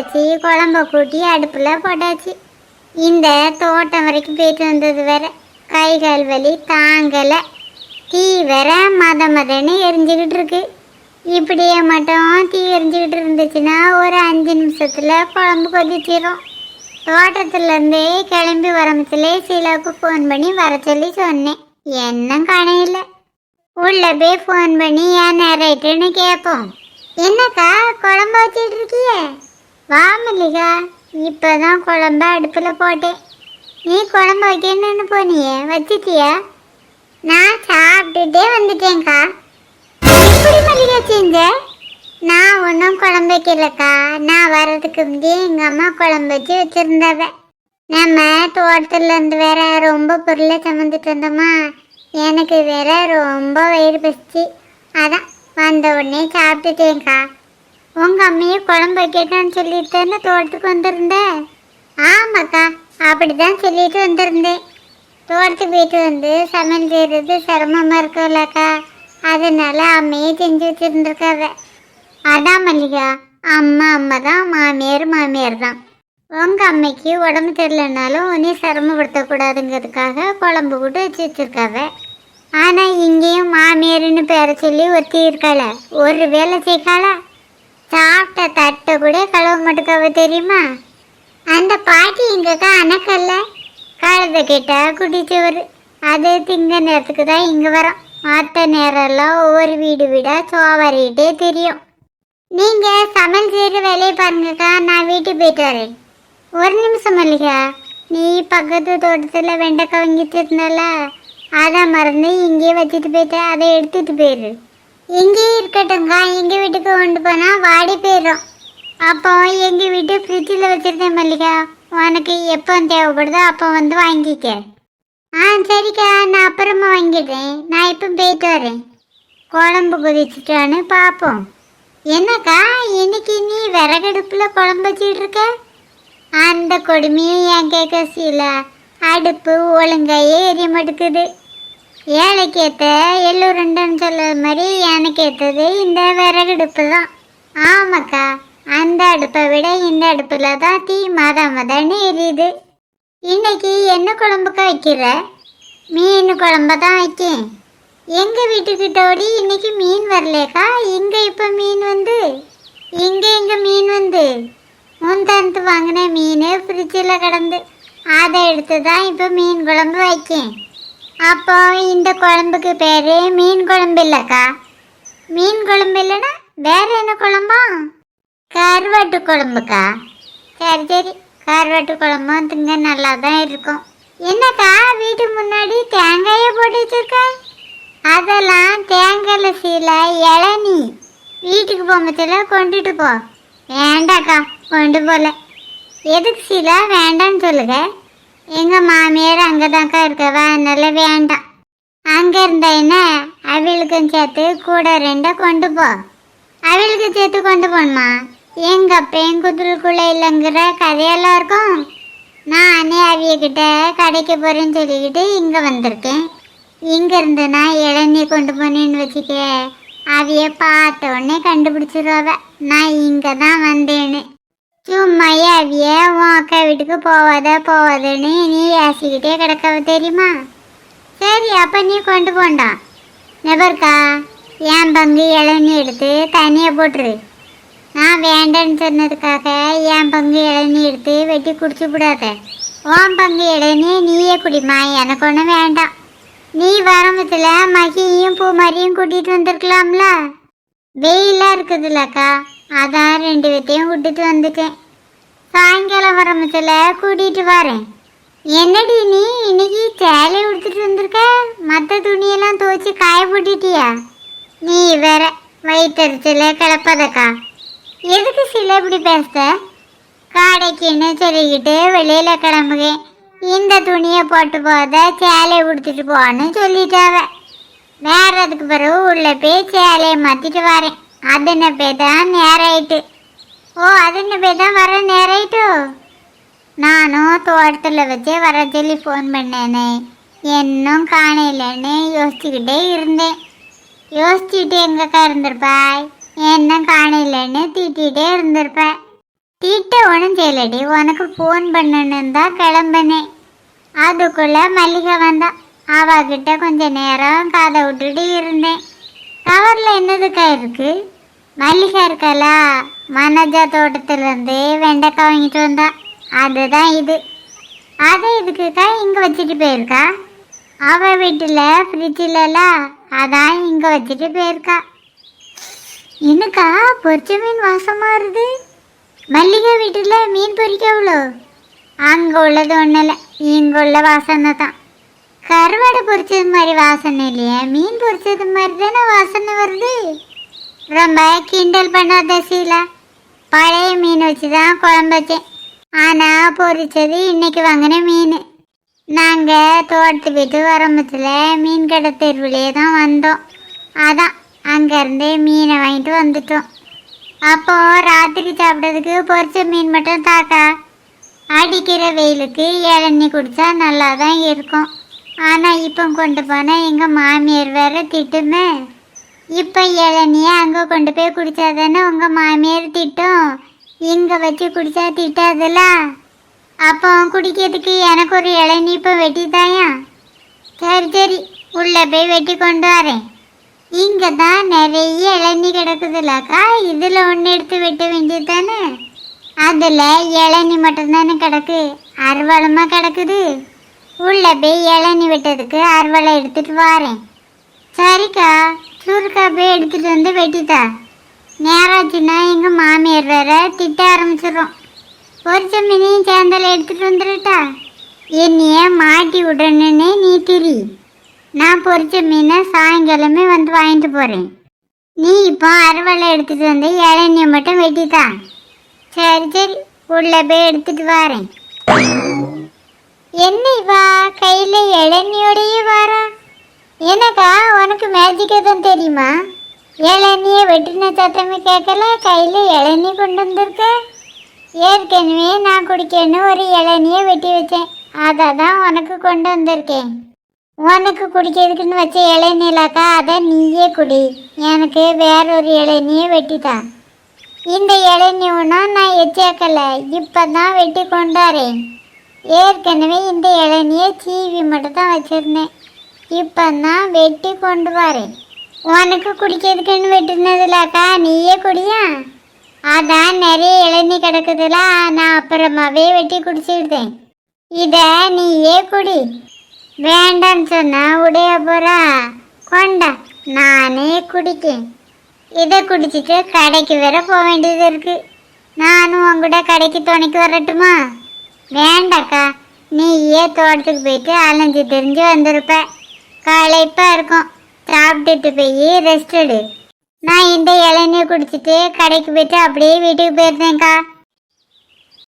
வச்சு குழம்ப கூட்டி அடுப்பில் போட்டாச்சு. இந்த தோட்டம் வரைக்கும் போயிட்டு வந்தது வேற கை கால் வலி தாங்கலை. தீ வேற மதன்னு எரிஞ்சுக்கிட்டு இருக்கு. இப்படியே மட்டும் தீ எரிஞ்சுக்கிட்டு இருந்துச்சுன்னா ஒரு 5 நிமிஷத்தில் குழம்பு கொதிச்சிடும். தோட்டத்துலேருந்தே கிளம்பி வரமத்திலே சீலாவுக்கு ஃபோன் பண்ணி வர சொல்லி சொன்னேன். என்ன காணையில உள்ள போய் ஃபோன் பண்ணி ஏன் நேராயிட்டுன்னு கேட்போம். என்னக்கா குழம்பு வச்சுட்டு இருக்கிய? வா மல்லிகா, இப்போதான் குழம்ப அடுப்பில் போட்டேன். நீ குழம்பு வைக்கணும்னு போனியே, வச்சிட்டியா? நான் சாப்பிட்டுட்டே வந்துட்டேன்க்கா. எப்படி மல்லிகா செஞ்ச? நான் ஒன்றும் குழம்பு வைக்கலக்கா. நான் வர்றதுக்கு முந்தைய எங்கள் அம்மா குழம்பு வச்சு வச்சுருந்தாவ. நம்ம தோட்டத்துலேருந்து வேற ரொம்ப பொருளை சமந்துட்டு வந்தோமா, எனக்கு வேற ரொம்ப வயிறு பசிச்சு, அதான் வந்த உடனே சாப்பிட்டுட்டேன்க்கா. உங்கள் அம்மையே குழம்பு வைக்கட்டான்னு சொல்லிட்டு தானே தோட்டத்துக்கு வந்திருந்தேன். ஆமாக்கா, அப்படி தான் சொல்லிட்டு வந்திருந்தேன். தோட்டத்துக்கு போயிட்டு வந்து சமையல் செய்கிறது சிரமமாக இருக்கும்லக்கா, அதனால அம்மையே செஞ்சு வச்சுருந்துருக்காவ. அதான் மல்லிகா, அம்மா தான், மாமியார் தான். உங்கள் அம்மைக்கு உடம்பு தெரியலனாலும் உன்னை சிரமப்படுத்தக்கூடாதுங்கிறதுக்காக குழம்பு கூட வச்சு வச்சுருக்காவ. ஆனால் இங்கேயும் மாமியார்னு பேரை சொல்லி ஒருத்தி இருக்காள, ஒரு வேலை செய்யக்காளா? சாப்பிட்ட தட்டை கூட கழுவ மாட்டுக்காவ தெரியுமா? அந்த பாட்டி எங்கக்கா அணக்கல்ல, கழுத கேட்டால் குடிச்சவர். அது திங்க நேரத்துக்கு தான் இங்கே வரோம். மற்ற நேரம்லாம் ஒவ்வொரு வீடாக சோவறிக்கிட்டே தெரியும். நீங்கள் சமையல் செய்கிற வேலையை பாருங்கக்கா, நான் வீட்டுக்கு போயிட்டு வரேன். ஒரு நிமிஷம் மல்லிகா, நீ பக்கத்து தோட்டத்தில் வெண்டைக்காய் வாங்கிட்டு இருந்தால, அதை மறந்து இங்கேயே வச்சுட்டு போயிட்ட, அதை எடுத்துகிட்டு போயிரு. இங்கேயே இருக்கட்டும்க்கா, எங்கள் வீட்டுக்கு கொண்டு போனால் வாடி போயிடும். அப்போ எங்கள் வீட்டு ஃப்ரிட்ஜில் வச்சுருந்தேன் மல்லிகா, உனக்கு எப்போ தேவைப்படுதோ அப்போ வந்து வாங்கிக்க. சரிக்கா, நான் அப்புறமா வாங்கிடுறேன். நான் இப்போ போயிட்டு வரேன். குழம்பு கொதிச்சுட்டான்னு பார்ப்போம். என்னக்கா இன்னைக்கு நீ விறகடுப்பில் குழம்பு வச்சுட்டு இருக்க? அந்த கொடுமையும் என் கேட்க சீல, அடுப்பு ஒழுங்காயே எரிய மாட்டேக்குது. ஏழைக்கேற்ற எள்ளுருண்டன்னு சொல்ல மாதிரி எனக்கு ஏற்றது இந்த விறகடுப்பு தான். ஆமாக்கா, அந்த அடுப்பை விட இந்த அடுப்பில் தான் தீ மதன்னு எரியுது. இன்னைக்கு என்ன குழம்புக்கா வைக்கிற? மீன் குழம்ப தான் வைக்கேன். எங்கள் வீட்டுக்கிட்டோடி இன்னைக்கு மீன் வரலேக்கா. இங்கே இப்போ மீன் வந்து எங்கே மீன் வந்து முந்தானத்து வாங்கின மீன் ஃப்ரிட்ஜில் கிடந்து, அதை எடுத்து தான் இப்போ மீன் குழம்பு வைக்கேன். அப்போ இந்த குழம்புக்கு பேர் மீன் குழம்பு இல்லைக்கா. மீன் குழம்பு இல்லைன்னா வேற என்ன குழம்பா? கருவாட்டு குழம்புக்கா. சரி, கருவாட்டு குழம்பும் திங்க நல்லா தான் இருக்கும். என்னக்கா வீட்டு முன்னாடி தேங்காயை போட்டு வச்சிருக்க? அதெல்லாம் தேங்காயில் சீல இளநீ. வீட்டுக்கு போகும்போதுல கொண்டுட்டு போ. வேண்டாக்கா, கொண்டு போகல. எதுக்கு சீலா வேண்டான்னு சொல்லுங்க. எங்கள் மாமியார் அங்கே தான்க்கா இருக்கவ, அதனால வேண்டாம். அங்கே இருந்தா என்ன, அவளுக்கும் சேர்த்து கூட 2 கொண்டு போ. அவளுக்கு சேர்த்து கொண்டு போகணுமா? எங்கள் அப்பையும் குதிரைக்குள்ளே இல்லைங்கிற கதையெல்லாம் இருக்கும். நானே அவியக்கிட்ட கடைக்கு போகிறேன்னு சொல்லிக்கிட்டு இங்கே வந்திருக்கேன். இங்கே இருந்து நான் இளநீ கொண்டு போனேன்னு வச்சுக்க, அவிய பார்த்த உடனே கண்டுபிடிச்சிருவாவ நான் இங்கே தான் வந்தேன்னு. சும்மாயே அவிய உன் அக்கா வீட்டுக்கு போவாதன்னு நீ ஏசிக்கிட்டே கிடக்கவ தெரியுமா? சரி, அப்போ நீ கொண்டு போண்டான். நெபர்க்கா, என் பங்கு இளநீ எடுத்து தனியாக போட்டுரு. நான் வேண்டான்னு சொன்னதுக்காக என் பங்கு இளநீ எடுத்து வெட்டி குடிச்சு விடாத. உன் பங்கு இளநீ நீயே குடிமா, எனக்கு ஒன்றும் வேண்டாம். நீ வரமத்தில் மகியும் பூமாரியும் கூட்டிகிட்டு வந்திருக்கலாம்ல. வெயிலாக இருக்குதுல்லக்கா, அதான் 2 பேத்தையும் விட்டுட்டு வந்துட்டேன். சாயங்காலம் வரமத்தில் கூட்டிகிட்டு வரேன். என்னடி நீ இன்னைக்கு சேலை உடுத்துட்டு வந்திருக்க? மற்ற துணியெல்லாம் துவைச்சி காய போட்டுட்டியா? நீ வேற வயிற்றுல கிளப்பாதக்கா. எதுக்கு சில இப்படி பேச? கடைக்குன்னு சொல்லிக்கிட்டு வெளியில் கிளம்புகேன். இந்த துணியை போட்டு போத சேலையை உடுத்திட்டு போன்னு சொல்லிட்டாவ. வேற அதுக்கு பிறகு உள்ள போய் சேலையை மாற்றிட்டு வரேன். அதுன்னு போய் தான் நேராயிட்டு. ஓ, அதுன்னு போய் தான் வர நேராயிட்டோ? நானும் தோட்டத்தில் வச்சே வர சொல்லி ஃபோன் பண்ணேனே, இன்னும் காணையிலன்னு யோசிச்சுக்கிட்டே இருந்தேன். யோசிச்சுட்டு எங்கக்கா இருந்திருப்பாய்? என்ன காணையிலன்னு திட்டிகிட்டே இருந்திருப்பேன். திட்ட ஒன்றும் செய்யலடி, உனக்கு ஃபோன் பண்ணணுன்னு தான் கிளம்புனேன். அதுக்குள்ள மல்லிகை வந்தா. அவகிட்ட கொஞ்ச நேரம் காதை விட்டுட்டு இருந்தேன். கவரில் என்னதுக்கா இருக்கு? மல்லிகை இருக்கலா, மனஜா தோட்டத்துலேருந்து வெண்டைக்காய் வாங்கிட்டு வந்தா. அதுதான் இது. அதை இதுக்குக்கா இங்கே வச்சுட்டு போயிருக்கா. அவள் வீட்டில் ஃப்ரிட்ஜிலலாம் அதான் இங்கே வச்சுட்டு போயிருக்கா. என்னக்கா பொரிச்ச மீன் வாசமாக வருது? மல்லிகை வீட்டில் மீன் பொரிக்கவளோ? அங்கே உள்ளது ஒன்றும் இல்லை, இங்கே உள்ள வாசனை தான். கருவாடை பொரிச்சது மாதிரி வாசனை இல்லையா, மீன் பொரிச்சது மாதிரி தானே வாசனை வருது. ரொம்ப கிண்டல் பண்ணாத சீலா. பழைய மீன் வச்சு தான் குழம்பு வச்சேன். ஆனால் பொரிச்சது இன்னைக்கு வாங்கின மீன். நாங்கள் தோட்டத்து வீட்டு வரம்பத்தில் மீன் கடை தெருவிலே தான் வந்தோம். அதான் அங்கேருந்து மீனை வாங்கிட்டு வந்துட்டோம். அப்போ ராத்திரி சாப்பிட்றதுக்கு பொரிச்ச மீன் மட்டும் தாக்கா. அடிக்கிற வெயிலுக்கு இளநீ குடித்தா நல்லா தான் இருக்கும். ஆனால் இப்போ கொண்டு போனால் எங்கள் மாமியார் வேற திட்டுமே. இப்போ இளநியை அங்கே கொண்டு போய் குடித்தா தானே உங்கள் மாமியார் திட்டும். இங்கே வச்சு குடித்தா திட்டாதுல்ல. அப்போ குடிக்கிறதுக்கு எனக்கு ஒரு இளநீ இப்போ வெட்டித்தாயா? சரி சரி, உள்ளே போய் வெட்டி கொண்டு வரேன். இங்கே தான் நிறைய இளநீ கிடக்குதுல்லக்கா, இதில் ஒன்று எடுத்து வெட்ட வேண்டியது தானே. அதில் இளநீ மட்டும்தானே கிடக்கு, அருவாளமாக கிடக்குது. உள்ளே போய் இளநீ வெட்டதுக்கு அருவாளை எடுத்துகிட்டு வரேன். சரிக்கா, சுருக்கா போய் எடுத்துகிட்டு வந்து வெட்டித்தா. நேராச்சுன்னா எங்கள் மாமியார் வேற திட்ட ஆரம்பிச்சிடும். பொரிச்ச மீனையும் சேர்ந்தால எடுத்துகிட்டு வந்துடுட்டா. என்னைய மாட்டி விடணுன்னே நீ திரி. நான் பொரிச்ச மீனை சாயங்காலமே வந்து வாங்கிட்டு போகிறேன். நீ இப்போ அறுவலை எடுத்துகிட்டு வந்து இளநியை மட்டும் வெட்டித்தா. சரி சரி, உள்ளே போய் எடுத்துகிட்டு வரேன். என்ன இவா கையில் இளநியோடையே வாரா? எனக்கா உனக்கு மேஜிக் எதுவும் தெரியுமா? இளநியை வெட்டின சத்தமே கேட்கல, கையில் இளநீ கொண்டு வந்திருக்க. ஏற்கனவே நான் குடிக்கணும் ஒரு இளநியை வெட்டி வச்சேன், அதை தான் உனக்கு கொண்டு வந்திருக்கேன். உனக்கு குடிக்கிறதுக்குன்னு வச்ச இளநீலாக்கா, அதை நீயே குடி. எனக்கு வேறொரு இளநியை வெட்டித்தான். இந்த இளநீ ஒன்றும் நான் எச்சேக்கலை, இப்போ தான் வெட்டி கொண்டாரேன். ஏற்கனவே இந்த இளநியை சீவி மட்டும் தான் வச்சுருந்தேன், இப்போ தான் வெட்டி கொண்டு வரேன். உனக்கு குடிக்கிறதுக்குன்னு வெட்டினதுலாக்கா, நீயே குடியா. அதான் நிறைய இளநீ கிடக்குதுல, நான் அப்புறமாவே வெட்டி குடிச்சிடுதேன். இதை நீயே குடி. வேண்டான்னு சொன்னா உடைய போறா, கொண்டா நானே குடிக்கேன். இதை குடிச்சிட்டு கடைக்கு வேற போக வேண்டியது இருக்கு. நானும் உங்கூட கடைக்கு துணைக்கு வரட்டுமா? வேண்டாக்கா, நீயே தோட்டத்துக்கு போயிட்டு அலைஞ்சு தெரிஞ்சு வந்திருப்ப. களைப்பாக இருக்கும், சாப்பிட்டுட்டு போய் ரெஸ்ட் எடு. நான் இந்த இளநியை குடிச்சிட்டு கடைக்கு போயிட்டு அப்படியே வீட்டுக்கு போயிருந்தேன்க்கா.